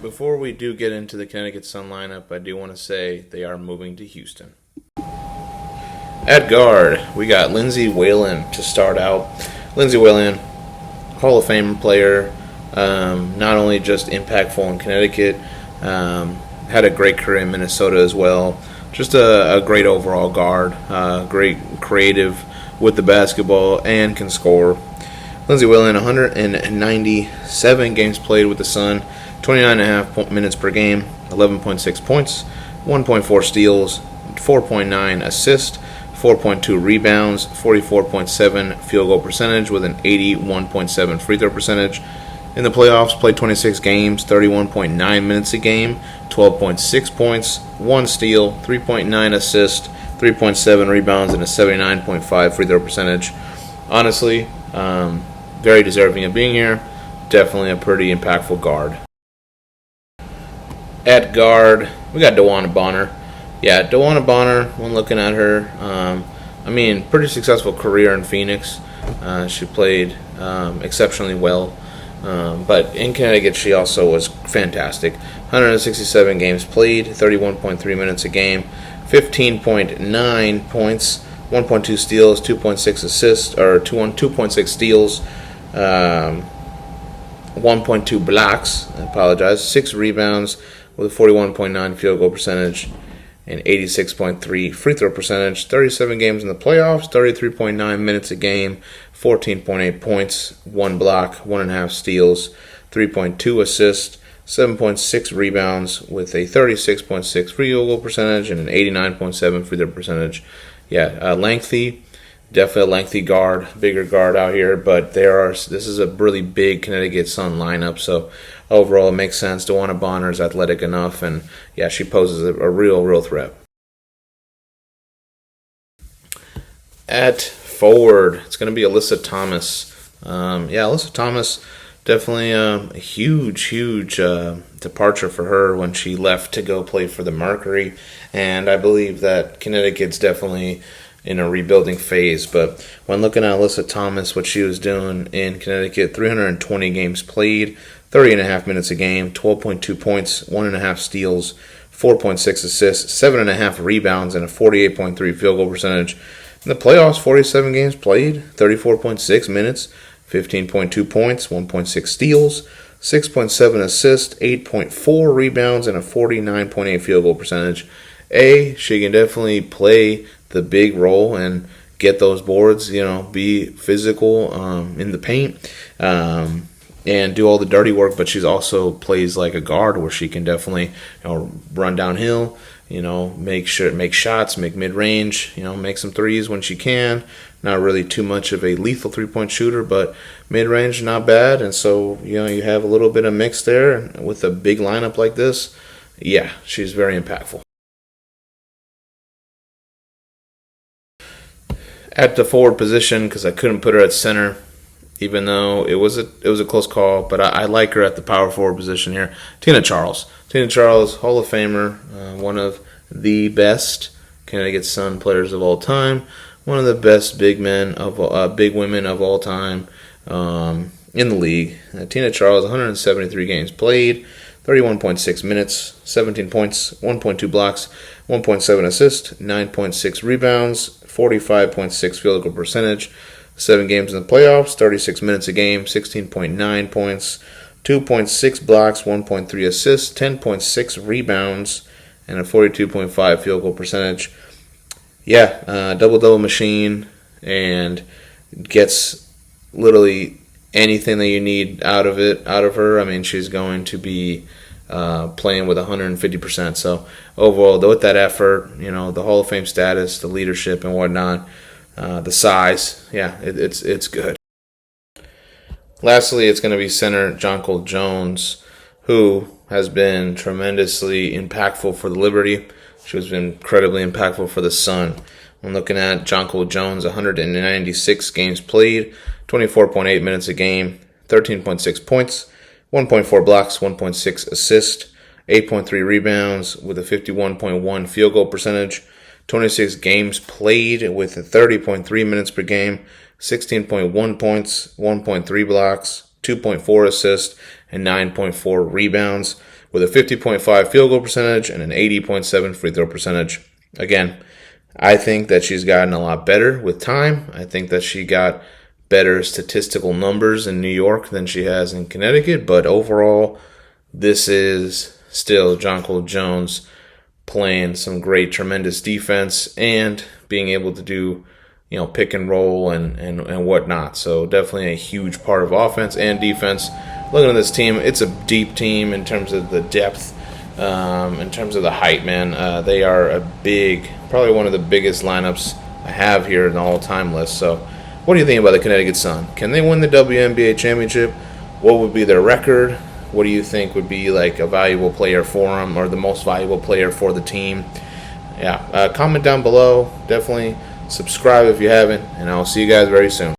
Before we do get into the Connecticut Sun lineup, I do want to say they are moving to Houston. At guard, we got Lindsay Whalen to start out. Lindsay Whalen, Hall of Fame player, not only just impactful in Connecticut, had a great career in Minnesota as well. Just a great overall guard, great creative with the basketball and can score. Lindsay Whalen, 197 games played with the Sun, 29.5 minutes per game, 11.6 points, 1.4 steals, 4.9 assists, 4.2 rebounds, 44.7 field goal percentage with an 81.7 free throw percentage. In the playoffs, played 26 games, 31.9 minutes a game, 12.6 points, 1 steal, 3.9 assists, 3.7 rebounds, and a 79.5 free throw percentage. Honestly, very deserving of being here. Definitely a pretty impactful guard. At guard, we got DeWanna Bonner. Yeah, DeWanna Bonner, when looking at her, pretty successful career in Phoenix. She played exceptionally well. But in Connecticut, she also was fantastic. 167 games played, 31.3 minutes a game, 15.9 points, 1.2 steals, 2.6 assists, or 2.6 steals, 1.2 blocks, 6 rebounds with a 41.9 field goal percentage and 86.3 free throw percentage. 37 games in the playoffs, 33.9 minutes a game, 14.8 points, 1 block, 1.5 steals, 3.2 assists, 7.6 rebounds with a 36.6 field goal percentage and an 89.7 free throw percentage. Lengthy, definitely a lengthy guard, bigger guard out here, but this is a really big Connecticut Sun lineup, so overall it makes sense. DeWanna Bonner is athletic enough, and she poses a real threat. At forward, it's going to be Alyssa Thomas. Alyssa Thomas, definitely a huge departure for her when she left to go play for the Mercury, and I believe that Connecticut's definitely in a rebuilding phase. But when looking at Alyssa Thomas, what she was doing in Connecticut, 320 games played, 30.5 minutes a game, 12.2 points, 1.5 steals, 4.6 assists, 7.5 rebounds, and a 48.3 field goal percentage. In the playoffs, 47 games played, 34.6 minutes, 15.2 points, 1.6 steals, 6.7 assists, 8.4 rebounds, and a 49.8 field goal percentage. She can definitely play the big role and get those boards, be physical in the paint and do all the dirty work, but she's also plays like a guard where she can definitely run downhill, make shots, make mid-range, make some threes when she can. Not really too much of a lethal three-point shooter, but mid-range not bad, and so you have a little bit of mix there with a big lineup like this. She's very impactful. At the forward position, because I couldn't put her at center, even though it was a close call, but I like her at the power forward position here. Tina Charles, Hall of Famer, one of the best Connecticut Sun players of all time, one of the best big women of all time in the league. Tina Charles, 173 games played, 31.6 minutes, 17 points, 1.2 blocks, 1.7 assists, 9.6 rebounds, 45.6 field goal percentage, 7 games in the playoffs, 36 minutes a game, 16.9 points, 2.6 blocks, 1.3 assists, 10.6 rebounds, and a 42.5 field goal percentage. Double-double machine, and gets literally anything that you need out of her. She's going to be playing with 150%. So overall, with that effort, the Hall of Fame status, the leadership and whatnot, the size, it's good. Lastly, it's going to be center Jonquel Jones, who has been tremendously impactful for the Liberty. She has been incredibly impactful for the Sun. When looking at Jonquel Jones, 196 games played, 24.8 minutes a game, 13.6 points, 1.4 blocks, 1.6 assists, 8.3 rebounds with a 51.1 field goal percentage, 26 games played with 30.3 minutes per game, 16.1 points, 1.3 blocks, 2.4 assists, and 9.4 rebounds, with a 50.5 field goal percentage and an 80.7 free throw percentage. Again, I think that she's gotten a lot better with time. I think that she got better statistical numbers in New York than she has in Connecticut, but overall, this is still Jonquel Jones playing some great, tremendous defense and being able to do, pick and roll and whatnot. So definitely a huge part of offense and defense. Looking at this team, it's a deep team in terms of the depth, in terms of the height, man. They are a big, probably one of the biggest lineups I have here in the all-time list. So what do you think about the Connecticut Sun? Can they win the WNBA championship? What would be their record? What do you think would be like a valuable player for them, or the most valuable player for the team? Yeah, comment down below. Definitely subscribe if you haven't, and I'll see you guys very soon.